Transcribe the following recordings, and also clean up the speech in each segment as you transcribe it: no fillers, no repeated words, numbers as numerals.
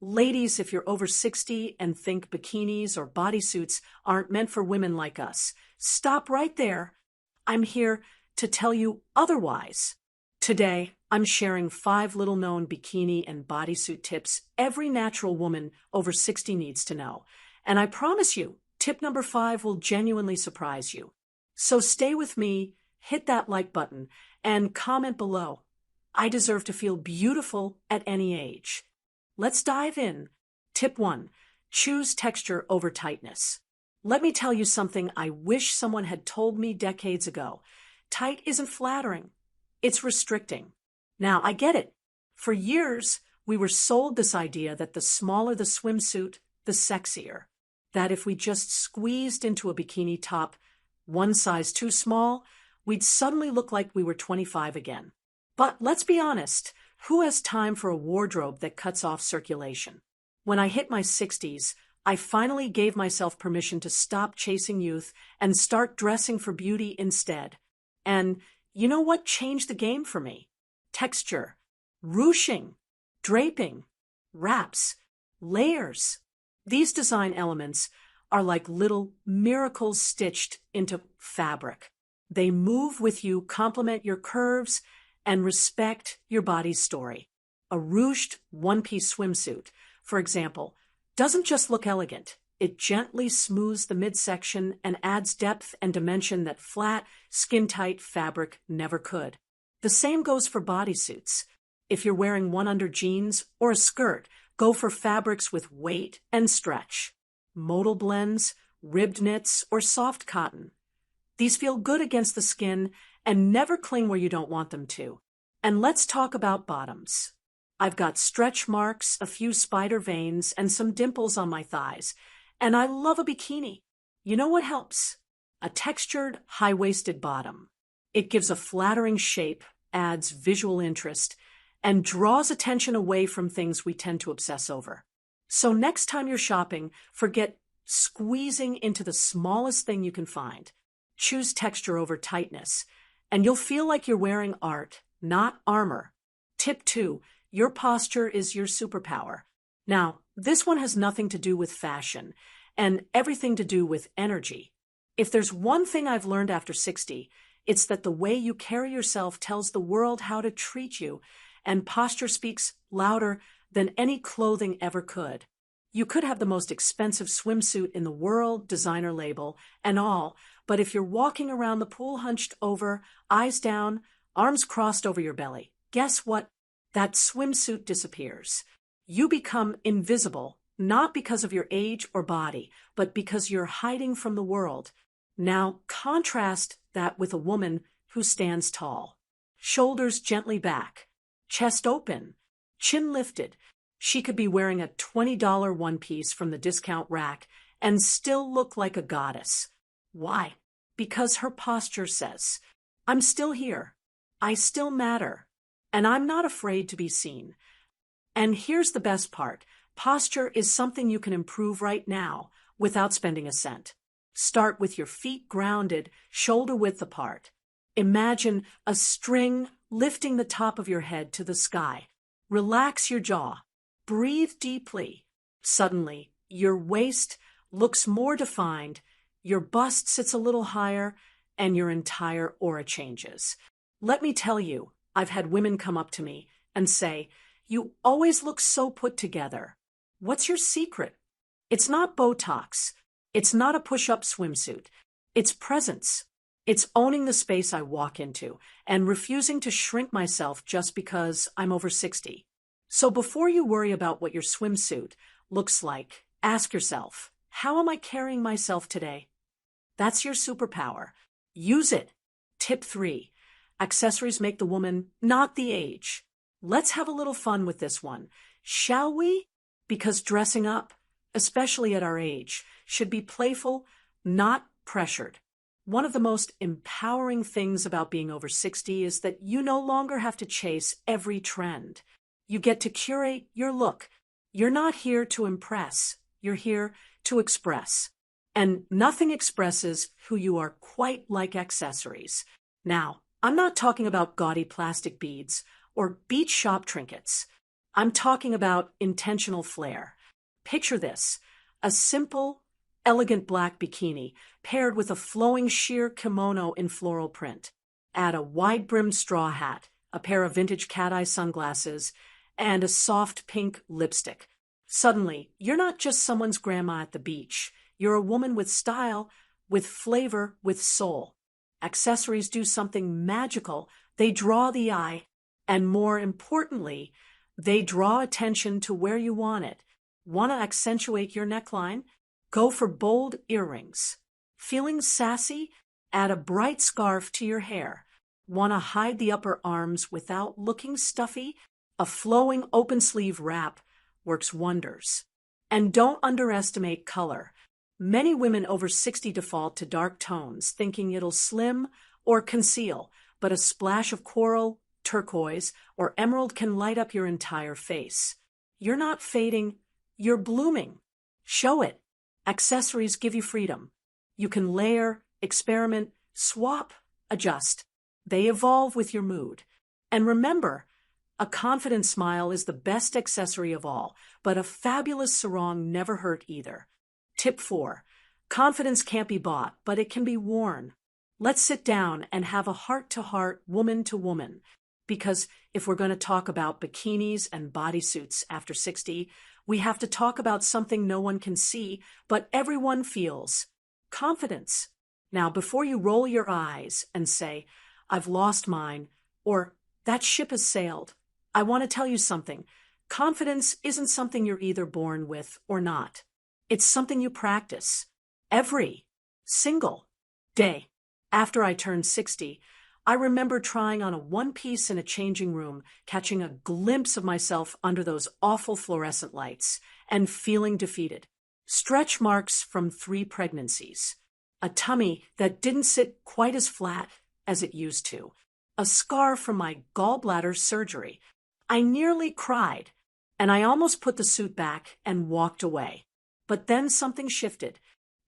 Ladies, if you're over 60 and think bikinis or bodysuits aren't meant for women like us, stop right there. I'm here to tell you otherwise. Today, I'm sharing 5 little-known bikini and bodysuit tips every natural woman over 60 needs to know. And I promise you, tip number 5 will genuinely surprise you. So stay with me, hit that like button, and comment below. I deserve to feel beautiful at any age. Let's dive in. Tip 1. Choose texture over tightness. Let me tell you something I wish someone had told me decades ago. Tight isn't flattering. It's restricting. Now, I get it. For years, we were sold this idea that the smaller the swimsuit, the sexier. That if we just squeezed into a bikini top, one size too small, we'd suddenly look like we were 25 again. But let's be honest. Who has time for a wardrobe that cuts off circulation? When I hit my 60s, I finally gave myself permission to stop chasing youth and start dressing for beauty instead. And you know what changed the game for me? Texture, ruching, draping, wraps, layers. These design elements are like little miracles stitched into fabric. They move with you, complement your curves, and respect your body's story. A ruched one-piece swimsuit, for example, doesn't just look elegant. It gently smooths the midsection and adds depth and dimension that flat, skin-tight fabric never could. The same goes for bodysuits. If you're wearing one under jeans or a skirt, go for fabrics with weight and stretch. Modal blends, ribbed knits, or soft cotton. These feel good against the skin and never cling where you don't want them to. And let's talk about bottoms. I've got stretch marks, a few spider veins, and some dimples on my thighs. And I love a bikini. You know what helps? A textured, high-waisted bottom. It gives a flattering shape, adds visual interest, and draws attention away from things we tend to obsess over. So next time you're shopping, forget squeezing into the smallest thing you can find. Choose texture over tightness, and you'll feel like you're wearing art, not armor. Tip 2. Your posture is your superpower. Now, this one has nothing to do with fashion, and everything to do with energy. If there's one thing I've learned after 60, it's that the way you carry yourself tells the world how to treat you, and posture speaks louder than any clothing ever could. You could have the most expensive swimsuit in the world, designer label, and all, but if you're walking around the pool hunched over, eyes down, arms crossed over your belly, guess what? That swimsuit disappears. You become invisible, not because of your age or body, but because you're hiding from the world. Now, contrast that with a woman who stands tall. Shoulders gently back, chest open, chin lifted. She could be wearing a $20 one-piece from the discount rack and still look like a goddess. Why? Because her posture says, I'm still here. I still matter. And I'm not afraid to be seen. And here's the best part. Posture is something you can improve right now without spending a cent. Start with your feet grounded, shoulder width apart. Imagine a string lifting the top of your head to the sky. Relax your jaw. Breathe deeply. Suddenly, your waist looks more defined, your bust sits a little higher, and your entire aura changes. Let me tell you, I've had women come up to me and say, "You always look so put together. What's your secret?" It's not Botox. It's not a push-up swimsuit. It's presence. It's owning the space I walk into and refusing to shrink myself just because I'm over 60. So before you worry about what your swimsuit looks like, ask yourself, how am I carrying myself today? That's your superpower. Use it. Tip 3. Accessories make the woman, not the age. Let's have a little fun with this one, shall we? Because dressing up, especially at our age, should be playful, not pressured. One of the most empowering things about being over 60 is that you no longer have to chase every trend. You get to curate your look. You're not here to impress. You're here to express. And nothing expresses who you are quite like accessories. Now, I'm not talking about gaudy plastic beads or beach shop trinkets. I'm talking about intentional flair. Picture this: a simple, elegant black bikini paired with a flowing sheer kimono in floral print. Add a wide-brimmed straw hat, a pair of vintage cat-eye sunglasses, and a soft pink lipstick. Suddenly, you're not just someone's grandma at the beach. You're a woman with style, with flavor, with soul. Accessories do something magical. They draw the eye, and more importantly, they draw attention to where you want it. Want to accentuate your neckline? Go for bold earrings. Feeling sassy? Add a bright scarf to your hair. Want to hide the upper arms without looking stuffy? A flowing open sleeve wrap works wonders. And don't underestimate color. Many women over 60 default to dark tones, thinking it'll slim or conceal, but a splash of coral, turquoise, or emerald can light up your entire face. You're not fading, you're blooming. Show it. Accessories give you freedom. You can layer, experiment, swap, adjust. They evolve with your mood. And remember, a confident smile is the best accessory of all, but a fabulous sarong never hurt either. Tip 4. Confidence can't be bought, but it can be worn. Let's sit down and have a heart-to-heart, woman-to-woman. Because if we're going to talk about bikinis and bodysuits after 60, we have to talk about something no one can see, but everyone feels: confidence. Now, before you roll your eyes and say, "I've lost mine," or "that ship has sailed," I want to tell you something. Confidence isn't something you're either born with or not. It's something you practice every single day. After I turned 60, I remember trying on a one-piece in a changing room, catching a glimpse of myself under those awful fluorescent lights, and feeling defeated. Stretch marks from 3 pregnancies. A tummy that didn't sit quite as flat as it used to. A scar from my gallbladder surgery. I nearly cried, and I almost put the suit back and walked away. But then something shifted.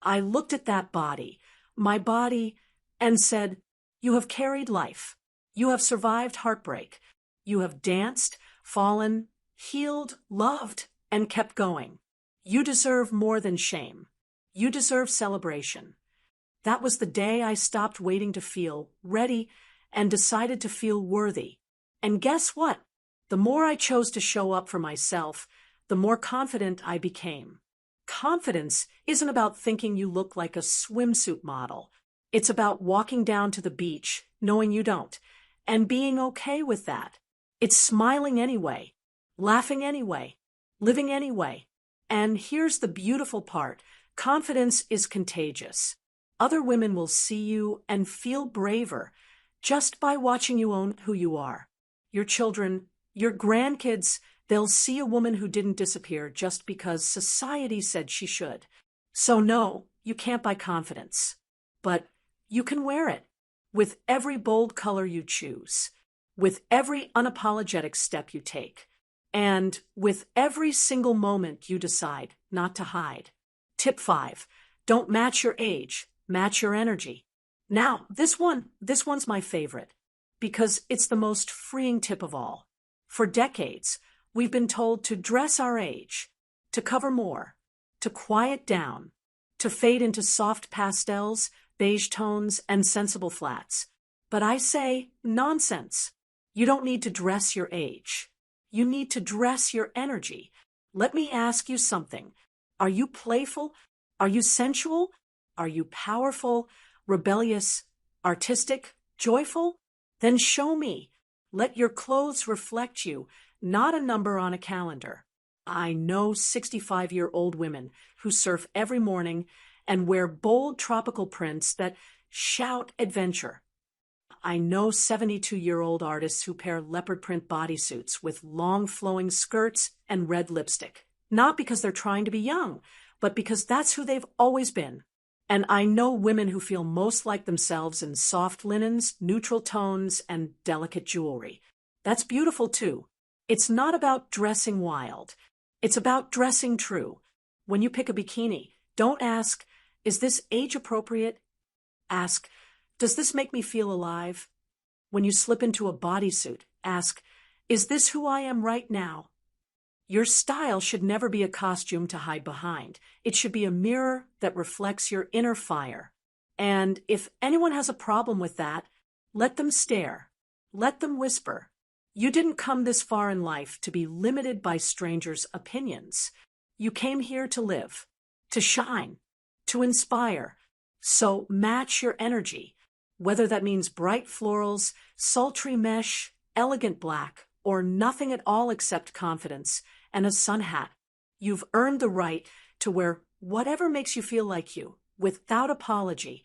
I looked at that body, my body, and said, "You have carried life. You have survived heartbreak. You have danced, fallen, healed, loved, and kept going. You deserve more than shame. You deserve celebration." That was the day I stopped waiting to feel ready and decided to feel worthy. And guess what? The more I chose to show up for myself, the more confident I became. Confidence isn't about thinking you look like a swimsuit model. It's about walking down to the beach, knowing you don't, and being okay with that. It's smiling anyway, laughing anyway, living anyway. And here's the beautiful part: confidence is contagious. Other women will see you and feel braver just by watching you own who you are. Your children, your grandkids, they'll see a woman who didn't disappear just because society said she should. So no, you can't buy confidence. But you can wear it with every bold color you choose, with every unapologetic step you take, and with every single moment you decide not to hide. Tip 5. Don't match your age, match your energy. Now, this one's my favorite because it's the most freeing tip of all. For decades, we've been told to dress our age, to cover more, to quiet down, to fade into soft pastels, beige tones, and sensible flats. But I say, nonsense. You don't need to dress your age. You need to dress your energy. Let me ask you something. Are you playful? Are you sensual? Are you powerful, rebellious, artistic, joyful? Then show me. Let your clothes reflect you, not a number on a calendar. I know 65-year-old women who surf every morning and wear bold tropical prints that shout adventure. I know 72-year-old artists who pair leopard print bodysuits with long flowing skirts and red lipstick. Not because they're trying to be young, but because that's who they've always been. And I know women who feel most like themselves in soft linens, neutral tones, and delicate jewelry. That's beautiful too. It's not about dressing wild. It's about dressing true. When you pick a bikini, don't ask, "Is this age appropriate?" Ask, "Does this make me feel alive?" When you slip into a bodysuit, ask, "Is this who I am right now?" Your style should never be a costume to hide behind. It should be a mirror that reflects your inner fire. And if anyone has a problem with that, let them stare. Let them whisper. You didn't come this far in life to be limited by strangers' opinions. You came here to live, to shine, to inspire. So match your energy, whether that means bright florals, sultry mesh, elegant black, or nothing at all except confidence and a sun hat. You've earned the right to wear whatever makes you feel like you, without apology.